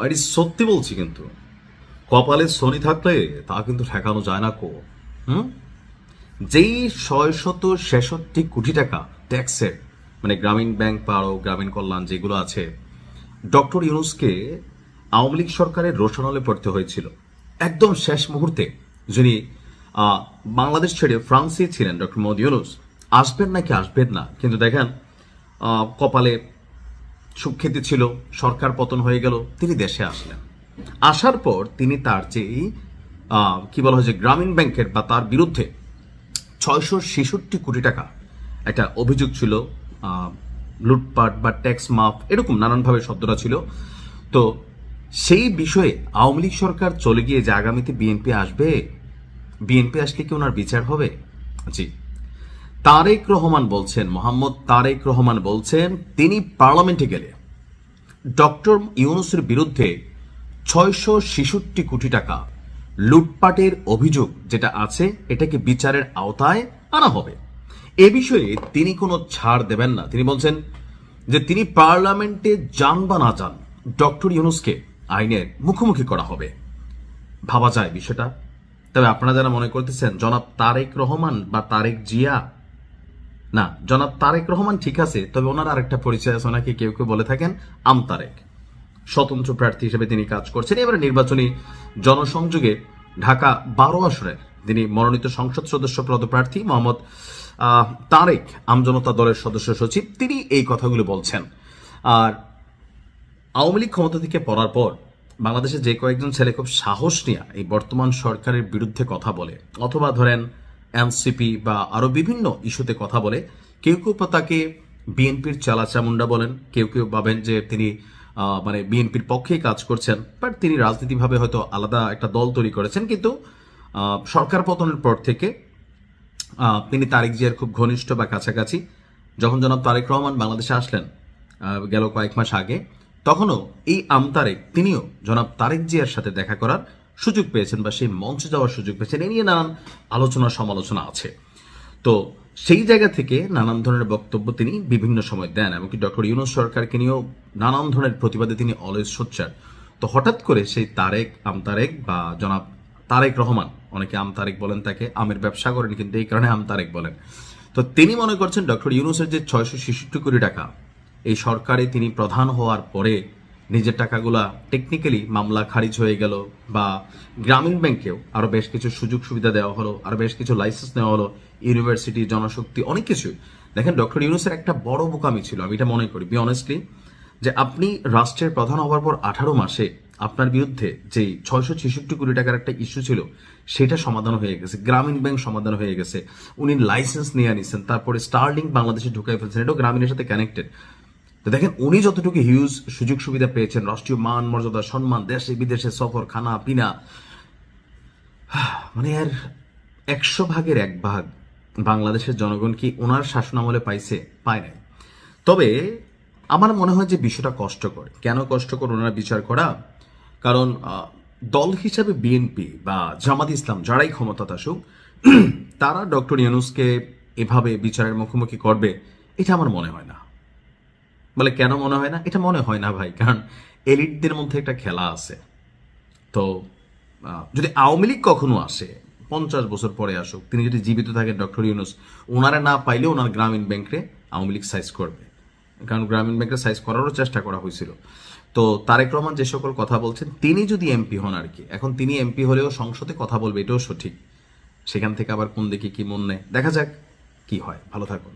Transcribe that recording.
এটি সত্যি বলছি, কিন্তু কপালে শনি থাকলে তা কিন্তু ঠেকানো যায় না কো। হুম। যেই 666 কোটি টাকা ট্যাক্সের, মানে গ্রামীণ ব্যাংক বা আরো গ্রামীণ কল্যাণ যেগুলো আছে, ডক্টর ইউনূসকে আওয়ামী লীগ সরকারের রোশনালে পড়তে হয়েছিল একদম শেষ মুহূর্তে। যিনি আহ, বাংলাদেশ ছেড়ে ফ্রান্সে ছিলেন ডক্টর মোহাম্মদ ইউনূস, আসবেন নাকি আসবেন না, কিন্তু দেখেন কপালে সুখ্যাতি ছিল, সরকার পতন হয়ে গেল, তিনি দেশে আসলেন। আসার পর তিনি তার যে কি বলা হয় যে গ্রামীণ ব্যাংকের বা তার বিরুদ্ধে 666 কোটি টাকা একটা অভিযোগ ছিল, লুটপাট বা ট্যাক্স মাফ এরকম নানানভাবে শব্দটা ছিল। তো সেই বিষয়ে আওয়ামী লীগ সরকার চলে গিয়ে যে আগামীতে বিএনপি আসবে, বিএনপি আসলে কি ওনার বিচার হবে? জি, তারেক রহমান বলছেন, মোহাম্মদ তারেক রহমান বলছেন তিনি পার্লামেন্টে গেলে ডক্টর ইউনূসের বিরুদ্ধে 666 কোটি টাকা লুটপাটের অভিযোগ যেটা আছে এটাকে বিচারের আওতায় আনা হবে। এ বিষয়ে তিনি কোনো ছাড় দেবেন না। তিনি বলছেন যে তিনি পার্লামেন্টে যান বা না যান, ডক্টর ইউনূসকে আইনের মুখোমুখি করা হবে। ভাবা যায় বিষয়টা? তবে আপনারা যারা মনে করতেছেন জনাব তারেক রহমান বা তারেক জিয়া, না, জনাব তারেক রহমান ঠিক আছে, তবে ওনার আরেকটা পরিচয় আছে, ওনাকে কেউ কেউ বলে থাকেন আমতারেক। স্বতন্ত্র প্রার্থী হিসেবে তিনি কাজ করছেন। এবারে নির্বাচনী জনসংযোগে ঢাকা 12 আসনের তিনি মনোনীত সংসদ সদস্য পদপ্রার্থী মোহাম্মদ তারেক আমজনতা দলের সদস্য সচিব, তিনি এই কথাগুলো বলছেন। আর আওয়ামী লীগ ক্ষমতা থেকে পড়ার পর বাংলাদেশে যে কয়েকজন ছেলে খুব সাহস নিয়ে এই বর্তমান সরকারের বিরুদ্ধে কথা বলে, অথবা ধরেন এনসিপি বা আরো বিভিন্ন ইস্যুতে কথা বলে, কেউ কেউ তাকে বিএনপির চালাচামুন্ডা বলেন, কেউ কেউ ভাবেন যে তিনি মানে বিএনপির পক্ষেই কাজ করছেন, বাট তিনি রাজনীতিভাবে হয়তো আলাদা একটা দল তৈরি করেছেন। কিন্তু সরকার পতনের পর থেকে তিনি তারেক জিয়ার খুব ঘনিষ্ঠ বা কাছাকাছি। যখন জনাব তারেক রহমান বাংলাদেশে আসলেন গেল কয়েক মাস আগে, তখনও এই আমতারেক তিনিও জনাব তারেক জিয়ার সাথে দেখা করার সুযোগ পেয়েছেন বা সেই মঞ্চে যাওয়ার সুযোগ পেয়েছেন। এ নিয়ে নানান আলোচনা সমালোচনা আছে। তো সেই জায়গা থেকে নানান ধরনের বক্তব্য তিনি বিভিন্ন সময় দেন, এমনকি ডক্টর ইউনূস সরকারকে নিয়েও নানান ধরনের প্রতিবাদে তিনি অলওয়েজ সোচ্চার। তো হঠাৎ করে সেই তারেক আমতারেক বা জনাব তারেক রহমান, অনেকে আমতারেক বলেন, তাকে আমের ব্যবসা করেন কিন্তু এই কারণে আমতারেক বলেন, তো তিনি মনে করছেন ডক্টর ইউনূসের যে 666 কোটি টাকা এই সরকারে তিনি প্রধান হওয়ার পরে নিজের টাকাগুলা টেকনিক্যালি মামলা খারিজ হয়ে গেল, বা গ্রামীণ ব্যাংকেও আরো বেশ কিছু সুযোগ সুবিধা দেওয়া হলো, আরো বেশ কিছু লাইসেন্স নেওয়া হলো, ইউনিভার্সিটি, জনশক্তি, অনেক কিছু। দেখেন ডক্টর ইউনূসের একটা বড় বোকামি ছিল, আমি এটা মনে করি বি অনেস্টলি, যে আপনি রাষ্ট্রের প্রধান হওয়ার পর 18 মাসে আপনার বিরুদ্ধে যে 666 কোটি টাকার একটা ইস্যু ছিল সেটা সমাধান হয়ে গেছে, গ্রামীণ ব্যাংক সমাধান হয়ে গেছে, উনি লাইসেন্স নিয়ে নিছেন, তারপরে স্টারলিংক বাংলাদেশে ঢুকাই ফেলছেন, এটাও গ্রামীণের সাথে কানেক্টেড। তো দেখেন উনি যতটুকু হিউজ সুযোগ সুবিধা পেয়েছেন, রাষ্ট্রীয় মান মর্যাদা সম্মান, দেশে বিদেশে সফর, খানা পিনা, মানে আর 100 ভাগের 1 ভাগ বাংলাদেশের জনগণ কি ওনার শাসনামলে পাইছে? পায় নাই। তবে আমার মনে হয় যে বিষয়টা কষ্টকর। কেন কষ্টকর ওনারা বিচার করা? কারণ দল হিসাবে বিএনপি বা জামাত ইসলাম যারাই ক্ষমতাতে আসুক, তারা ডক্টর ইউনূসকে এভাবে বিচারের মুখোমুখি করবে এটা আমার মনে হয় না। বলে কেন মনে হয় না? এটা মনে হয় না ভাই, কারণ এলিটদের মধ্যে একটা খেলা আছে। তো যদি আওয়ামী লীগ কখনো আসে, 50 বছর পরে আসুক, তিনি যদি জীবিত থাকেন ডক্টর ইউনূস, ওনারা না পাইলে ওনার গ্রামীণ ব্যাংকে আওয়ামী লীগ সাইজ করবে, কারণ গ্রামীণ ব্যাংকে সাইজ করারও চেষ্টা করা হয়েছিল। তো তারেক রহমান যে সকল কথা বলছেন, তিনি যদি এমপি হন আর কি, এখন তিনি এমপি হলেও সংসদে কথা বলবে, এটাও সঠিক। সেখান থেকে আবার কোন দিকে কি মন নেয় দেখা যাক কি হয়। ভালো থাকুন।